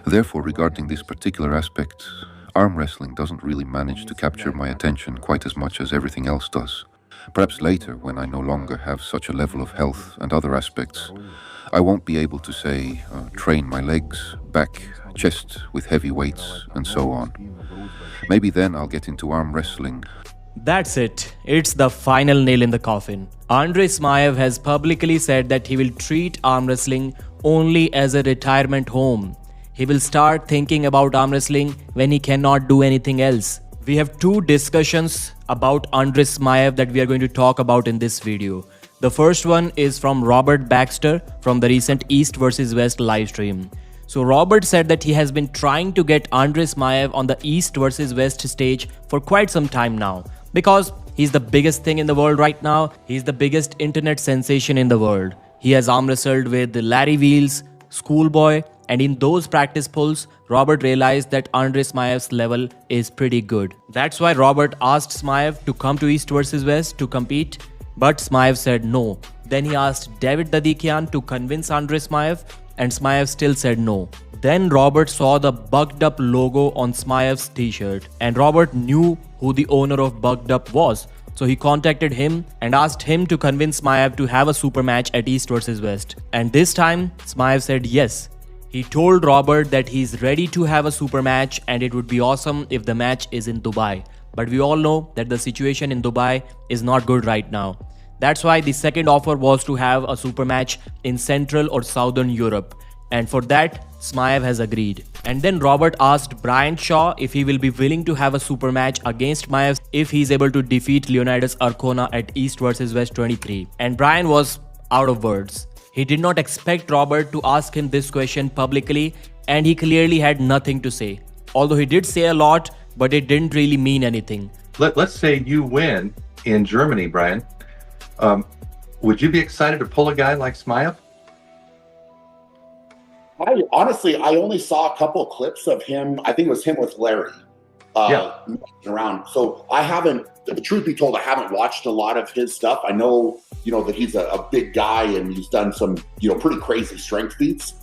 Therefore, regarding this particular aspect, arm wrestling doesn't really manage to capture my attention quite as much as everything else does. Perhaps later, when I no longer have such a level of health and other aspects, I won't be able to, say, train my legs, back, chest with heavy weights, and so on. Maybe then I'll get into arm wrestling. That's it. It's the final nail in the coffin. Andrey Smaev has publicly said that he will treat arm wrestling only as a retirement home. He will start thinking about arm wrestling when he cannot do anything else. We have two discussions about Andrey Smaev that we are going to talk about in this video. The first one is from Robert Baxter from the recent East vs West livestream. So Robert said that he has been trying to get Andrey Smaev on the East vs West stage for quite some time now, because he's the biggest thing in the world right now. He's the biggest internet sensation in the world. He has arm wrestled with Larry Wheels, Schoolboy, and in those practice pulls, Robert realized that Andrey Smaev's level is pretty good. That's why Robert asked Smaev to come to East vs West to compete, but Smaev said no. Then he asked David Dadikian to convince Andrey Smaev, and Smaev still said no. Then Robert saw the Bugged Up logo on Smaev's t-shirt, and Robert knew who the owner of Bugged Up was. So he contacted him and asked him to convince Smaev to have a super match at East vs West. And this time, Smaev said yes. He told Robert that he's ready to have a super match and it would be awesome if the match is in Dubai. But we all know that the situation in Dubai is not good right now. That's why the second offer was to have a super match in Central or Southern Europe. And for that, Smaev has agreed. And then Robert asked Brian Shaw if he will be willing to have a super match against Smaev if he's able to defeat Leonidas Arcona at East vs West 23. And Brian was out of words. He did not expect Robert to ask him this question publicly, and he clearly had nothing to say. Although he did say a lot, but it didn't really mean anything. Let's say you win in Germany, Brian. Would you be excited to pull a guy like Smaev? I only saw a couple of clips of him. I think it was him with Larry around. So I haven't, the truth be told, I haven't watched a lot of his stuff. I know, that he's a big guy and he's done some, pretty crazy strength feats,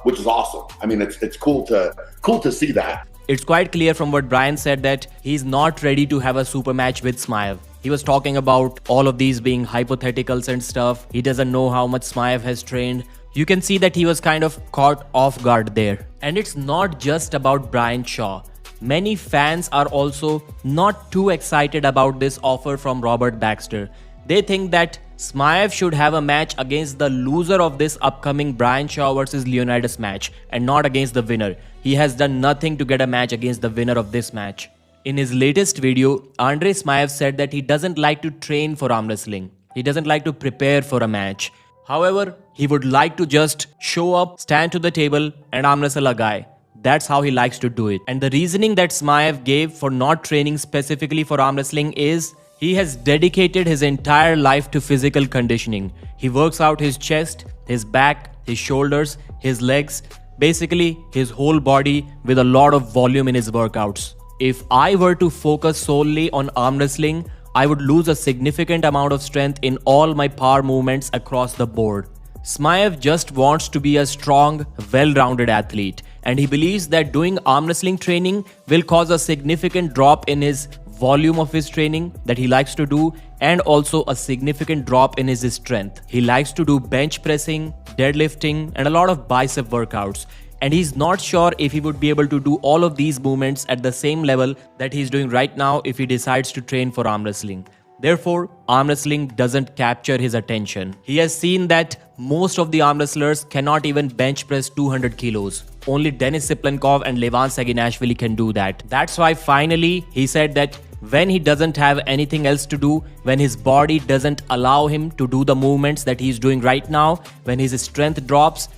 which is awesome. I mean, it's cool to see that. It's quite clear from what Brian said that he's not ready to have a super match with Smaev. He was talking about all of these being hypotheticals and stuff. He doesn't know how much Smaev has trained. You can see that he was kind of caught off guard there. And it's not just about Brian Shaw. Many fans are also not too excited about this offer from Robert Baxter. They think that Smaev should have a match against the loser of this upcoming Brian Shaw versus Leonidas match and not against the winner. He has done nothing to get a match against the winner of this match. In his latest video, Andrey Smaev said that he doesn't like to train for arm wrestling. He doesn't like to prepare for a match. However, he would like to just show up, stand to the table and arm wrestle a guy. That's how he likes to do it. And the reasoning that Smaev gave for not training specifically for arm wrestling is he has dedicated his entire life to physical conditioning. He works out his chest, his back, his shoulders, his legs, basically his whole body with a lot of volume in his workouts. If I were to focus solely on arm wrestling, I would lose a significant amount of strength in all my power movements across the board. Smaev just wants to be a strong, well-rounded athlete, and he believes that doing arm wrestling training will cause a significant drop in his volume of his training that he likes to do, and also a significant drop in his strength. He likes to do bench pressing, deadlifting, and a lot of bicep workouts. And he's not sure if he would be able to do all of these movements at the same level that he's doing right now if he decides to train for arm wrestling. Therefore, arm wrestling doesn't capture his attention. He has seen that most of the arm wrestlers cannot even bench press 200 kilos. Only Denis Siplenkov and Levan Saginashvili can do that. That's why finally he said that when he doesn't have anything else to do, when his body doesn't allow him to do the movements that he's doing right now, when his strength drops,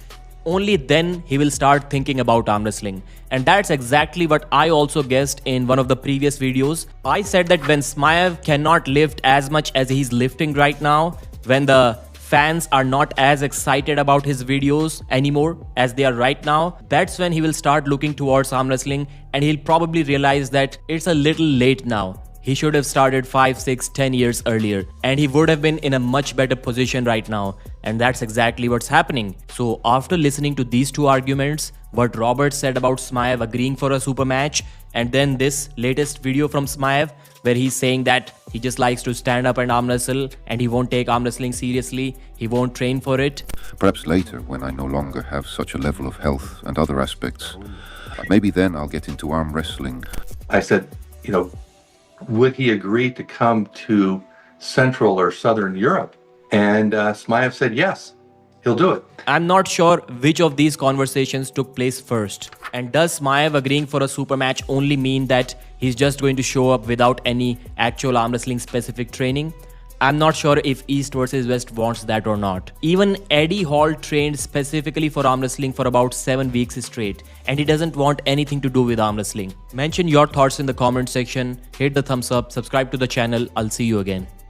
only then he will start thinking about arm wrestling. And that's exactly what I also guessed in one of the previous videos. I said that when Smaev cannot lift as much as he's lifting right now, when the fans are not as excited about his videos anymore as they are right now, that's when he will start looking towards arm wrestling, and he'll probably realize that it's a little late now. He should have started 5, 6, 10 years earlier, and he would have been in a much better position right now. And that's exactly what's happening. So after listening to these two arguments, what Robert said about Smaev agreeing for a super match, and then this latest video from Smaev where he's saying that he just likes to stand up and arm wrestle and he won't take arm wrestling seriously, he won't train for it. Perhaps later, when I no longer have such a level of health and other aspects, maybe then I'll get into arm wrestling. I said, would he agree to come to Central or Southern Europe? And Smaev said, yes, he'll do it. I'm not sure which of these conversations took place first. And does Smaev agreeing for a super match only mean that he's just going to show up without any actual arm wrestling specific training? I'm not sure if East versus West wants that or not. Even Eddie Hall trained specifically for arm wrestling for about 7 weeks straight, and he doesn't want anything to do with arm wrestling. Mention your thoughts in the comment section, hit the thumbs up, subscribe to the channel. I'll see you again.